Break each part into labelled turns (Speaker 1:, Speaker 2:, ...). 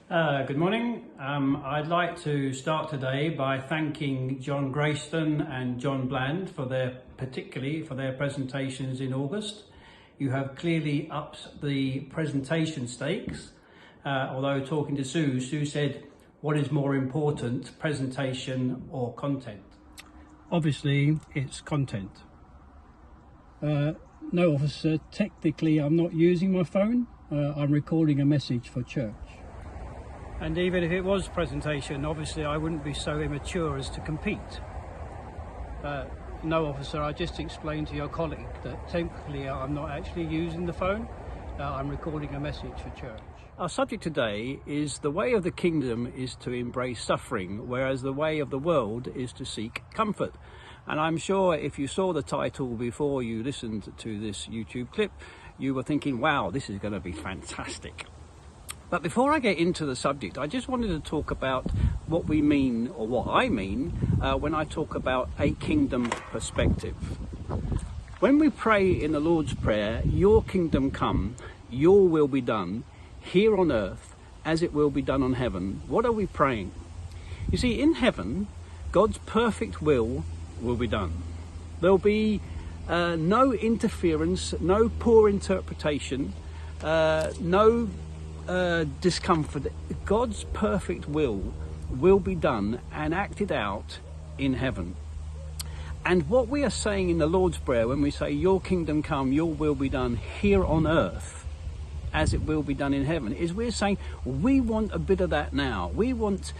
Speaker 1: Good morning. I'd like to start today by thanking John Grayston and John Bland particularly for their presentations in August. You have clearly upped the presentation stakes. Although talking to Sue said, what is more important, presentation or content? Obviously, it's content. No, officer, technically I'm not using my phone. I'm recording a message for church. And even if it was presentation, obviously I wouldn't be so immature as to compete. No, officer, I just explained to your colleague that technically I'm not actually using the phone. I'm recording a message for church. Our subject today is the way of the kingdom is to embrace suffering, whereas the way of the world is to seek comfort. And I'm sure if you saw the title before you listened to this YouTube clip, you were thinking, wow, this is going to be fantastic. But before I get into the subject, I just wanted to talk about what we mean, or what I mean, when I talk about a kingdom perspective. When we pray in the Lord's Prayer, your kingdom come, your will be done, here on earth, as it will be done on heaven, what are we praying? You see, in heaven, God's perfect will be done. There'll be no interference, no poor interpretation, no discomfort. God's perfect will be done and acted out in heaven. And what we are saying in the Lord's Prayer when we say your kingdom come, your will be done here on earth as it will be done in heaven, is we're saying we want a bit of that now. We want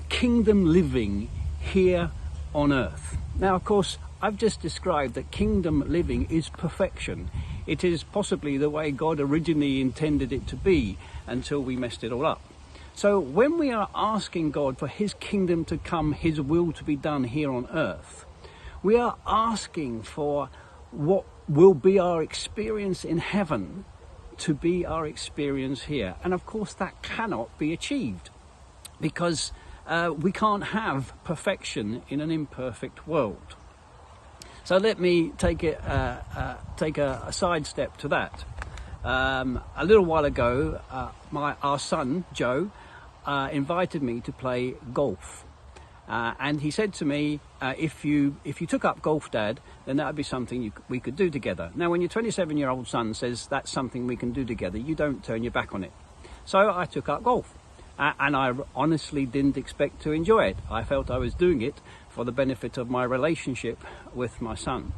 Speaker 1: kingdom living here on earth. Now, of course, I've just described that kingdom living is perfection. It is possibly the way God originally intended it to be until we messed it all up. So when we are asking God for his kingdom to come, his will to be done here on earth, we are asking for what will be our experience in heaven to be our experience here. And of course that cannot be achieved because we can't have perfection in an imperfect world. So let me take a sidestep to that. A little while ago, our son Joe invited me to play golf, and he said to me, "If you took up golf, Dad, then that would be something we could do together." Now, when your 27-year-old son says that's something we can do together, you don't turn your back on it. So I took up golf, and I honestly didn't expect to enjoy it. I felt I was doing it for the benefit of my relationship with my son.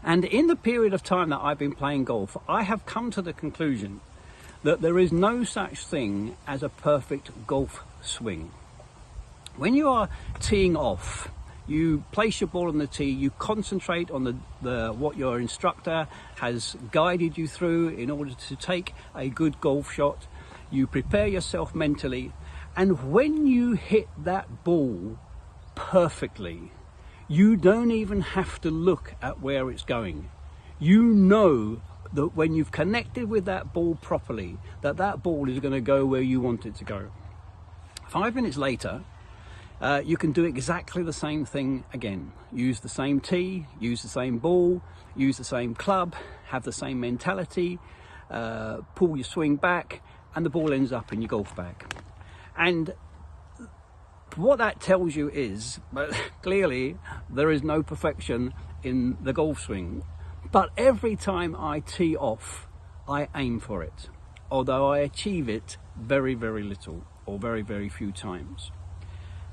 Speaker 1: And in the period of time that I've been playing golf, I have come to the conclusion that there is no such thing as a perfect golf swing. When you are teeing off, you place your ball on the tee, you concentrate on what your instructor has guided you through in order to take a good golf shot. You prepare yourself mentally, and when you hit that ball perfectly, you don't even have to look at where it's going. You know that when you've connected with that ball properly, that ball is going to go where you want it to go. 5 minutes later, you can do exactly the same thing again. Use the same tee, use the same ball, use the same club, have the same mentality, pull your swing back, and the ball ends up in your golf bag. And what that tells you is, but clearly there is no perfection in the golf swing. But every time I tee off, I aim for it, although I achieve it very, very little or very, very few times.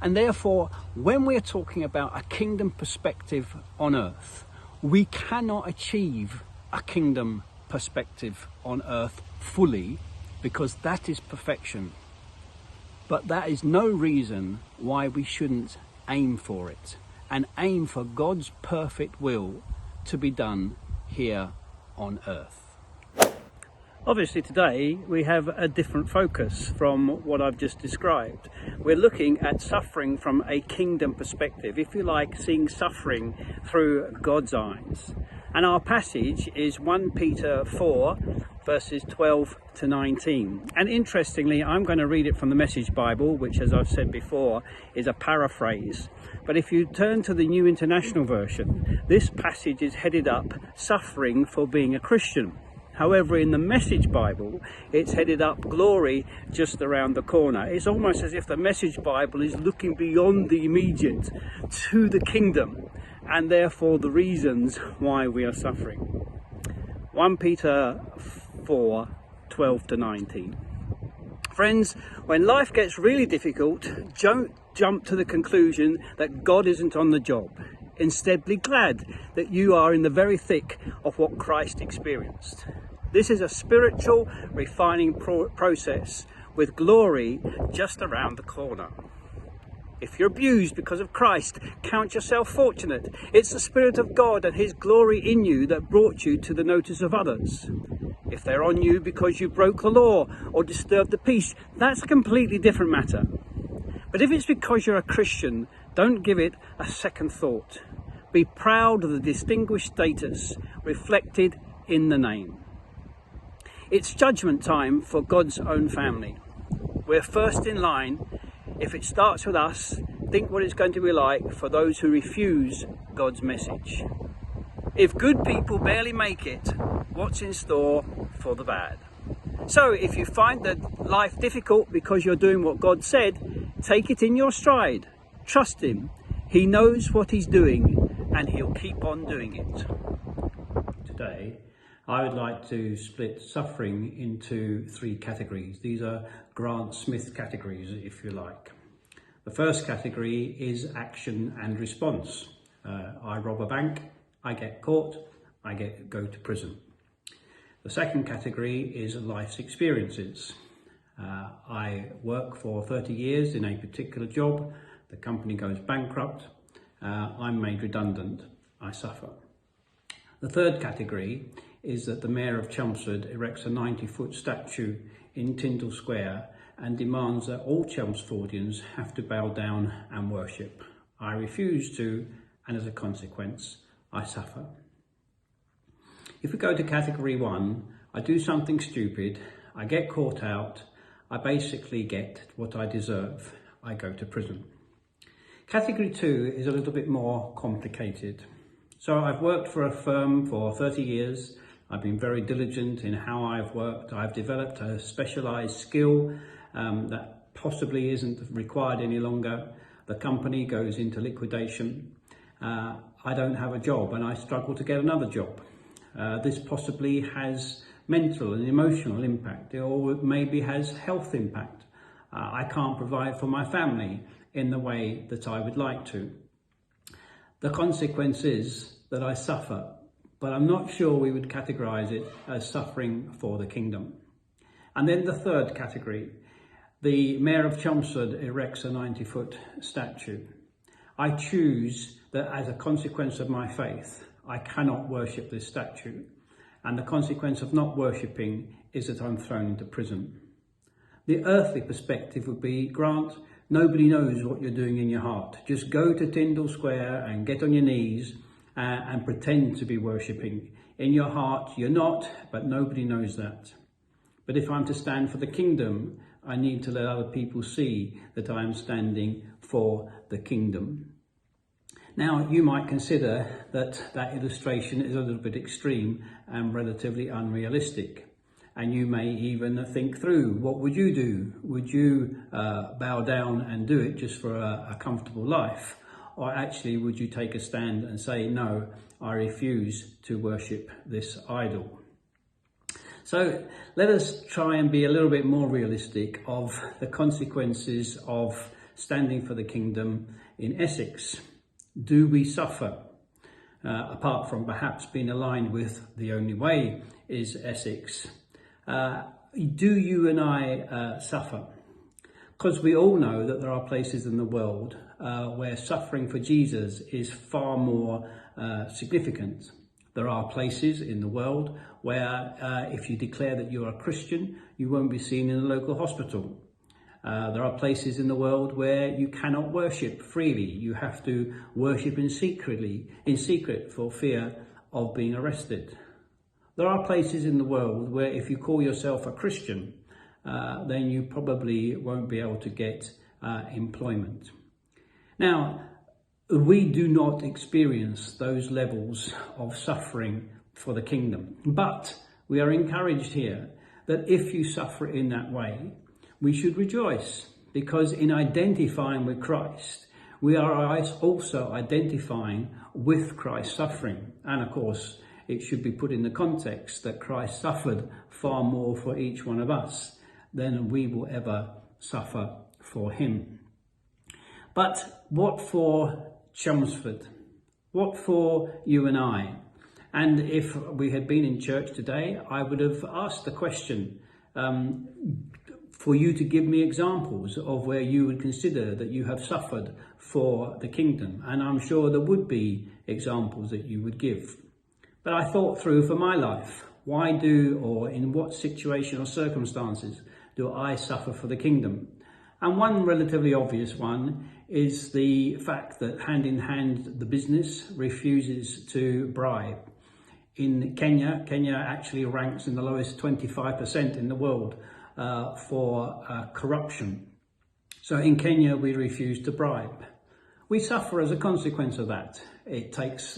Speaker 1: And therefore, when we're talking about a kingdom perspective on earth, we cannot achieve a kingdom perspective on earth fully, because that is perfection. But that is no reason why we shouldn't aim for it and aim for God's perfect will to be done here on earth. Obviously today we have a different focus from what I've just described. We're looking at suffering from a kingdom perspective, if you like, seeing suffering through God's eyes. And our passage is 1 Peter 4 verses 12 to 19. And interestingly, I'm going to read it from the Message Bible, which, as I've said before, is a paraphrase. But if you turn to the New International Version, this passage is headed up, Suffering for Being a Christian. However, in the Message Bible, it's headed up glory just around the corner. It's almost as if the Message Bible is looking beyond the immediate to the kingdom, and therefore the reasons why we are suffering. 1 Peter 4, 12 to 19. Friends, when life gets really difficult, don't jump to the conclusion that God isn't on the job. Instead, be glad that you are in the very thick of what Christ experienced. This is a spiritual refining process with glory just around the corner. If you're abused because of Christ, count yourself fortunate. It's the Spirit of God and His glory in you that brought you to the notice of others. If they're on you because you broke the law or disturbed the peace, that's a completely different matter. But if it's because you're a Christian, don't give it a second thought. Be proud of the distinguished status reflected in the name. It's judgment time for God's own family. We're first in line. If it starts with us, think what it's going to be like for those who refuse God's message. If good people barely make it, what's in store for the bad? So if you find that life difficult because you're doing what God said, take it in your stride. Trust Him. He knows what He's doing and He'll keep on doing it. Today, I would like to split suffering into 3 categories. These are Grant Smith categories, if you like. The first category is action and response. I rob a bank, I get caught, I go to prison. The second category is life's experiences. I work for 30 years in a particular job, the company goes bankrupt, I'm made redundant, I suffer. The third category is that the Mayor of Chelmsford erects a 90-foot statue in Tyndall Square and demands that all Chelmsfordians have to bow down and worship. I refuse to, and as a consequence, I suffer. If we go to category 1, I do something stupid, I get caught out, I basically get what I deserve, I go to prison. Category 2 is a little bit more complicated. So I've worked for a firm for 30 years. I've been very diligent in how I've worked. I've developed a specialised skill that possibly isn't required any longer. The company goes into liquidation. I don't have a job and I struggle to get another job. This possibly has mental and emotional impact, or maybe has health impact. I can't provide for my family in the way that I would like to. The consequence is that I suffer, but I'm not sure we would categorise it as suffering for the kingdom. And then the third category, the Mayor of Chelmsford erects a 90-foot statue. I choose that as a consequence of my faith, I cannot worship this statue. And the consequence of not worshipping is that I'm thrown into prison. The earthly perspective would be, Grant, nobody knows what you're doing in your heart. Just go to Tyndall Square and get on your knees and pretend to be worshipping. In your heart, you're not, but nobody knows that. But if I'm to stand for the kingdom, I need to let other people see that I am standing for the kingdom. Now, you might consider that that illustration is a little bit extreme and relatively unrealistic. And you may even think through, what would you do? Would you bow down and do it just for a comfortable life? Or actually, would you take a stand and say, no, I refuse to worship this idol? So let us try and be a little bit more realistic of the consequences of standing for the kingdom in Essex. Do we suffer? Apart from perhaps being aligned with the only way is Essex. Do you and I suffer? Because we all know that there are places in the world where suffering for Jesus is far more significant. There are places in the world where if you declare that you're a Christian, you won't be seen in a local hospital. There are places in the world where you cannot worship freely. You have to worship in secret for fear of being arrested. There are places in the world where if you call yourself a Christian, then you probably won't be able to get employment. Now, we do not experience those levels of suffering for the kingdom, but we are encouraged here that if you suffer in that way, we should rejoice, because in identifying with Christ, we are also identifying with Christ's suffering. And of course, it should be put in the context that Christ suffered far more for each one of us than we will ever suffer for him. But what for Chelmsford? What for you and I? And if we had been in church today, I would have asked the question for you to give me examples of where you would consider that you have suffered for the kingdom. And I'm sure there would be examples that you would give. But I thought through for my life, why do, or in what situation or circumstances do I suffer for the kingdom? And one relatively obvious one is the fact that hand in hand the business refuses to bribe. In Kenya actually ranks in the lowest 25% in the world for corruption. So in Kenya we refuse to bribe. We suffer as a consequence of that. It takes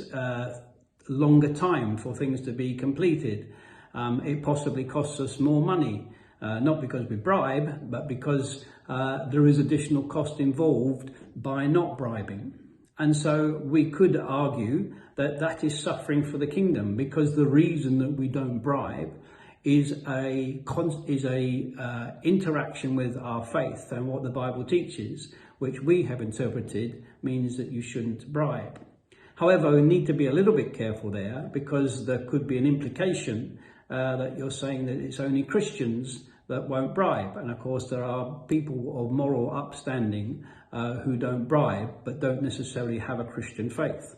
Speaker 1: longer time for things to be completed. It possibly costs us more money, not because we bribe, but because there is additional cost involved by not bribing. And so we could argue that that is suffering for the kingdom, because the reason that we don't bribe is a interaction with our faith and what the Bible teaches, which we have interpreted means that you shouldn't bribe. However, we need to be a little bit careful there, because there could be an implication that you're saying that it's only Christians that won't bribe. And of course, there are people of moral upstanding who don't bribe, but don't necessarily have a Christian faith.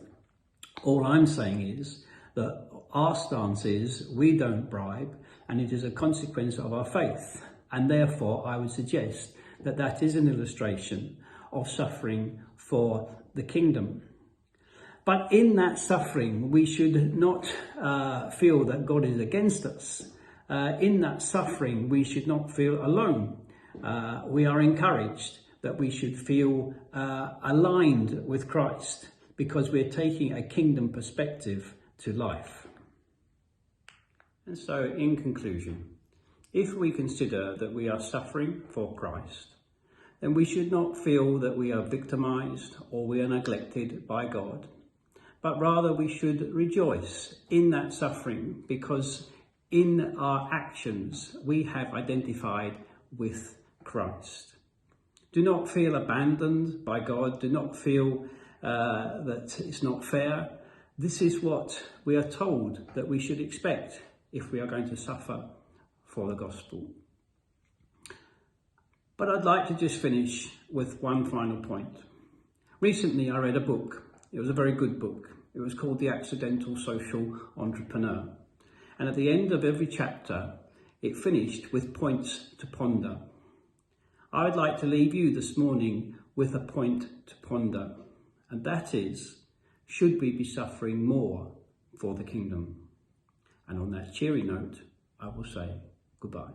Speaker 1: All I'm saying is that our stance is we don't bribe, and it is a consequence of our faith. And therefore, I would suggest that that is an illustration of suffering for the kingdom. But in that suffering, we should not feel that God is against us. In that suffering, we should not feel alone. We are encouraged that we should feel aligned with Christ, because we're taking a kingdom perspective to life. And so, in conclusion, if we consider that we are suffering for Christ, then we should not feel that we are victimized or we are neglected by God, but rather we should rejoice in that suffering, because in our actions we have identified with Christ. Do not feel abandoned by God. Do not feel that it's not fair. This is what we are told that we should expect if we are going to suffer for the gospel. But I'd like to just finish with one final point. Recently I read a book. It was a very good book. It was called The Accidental Social Entrepreneur. And at the end of every chapter, it finished with points to ponder. I would like to leave you this morning with a point to ponder. And that is, should we be suffering more for the kingdom? And on that cheery note, I will say goodbye.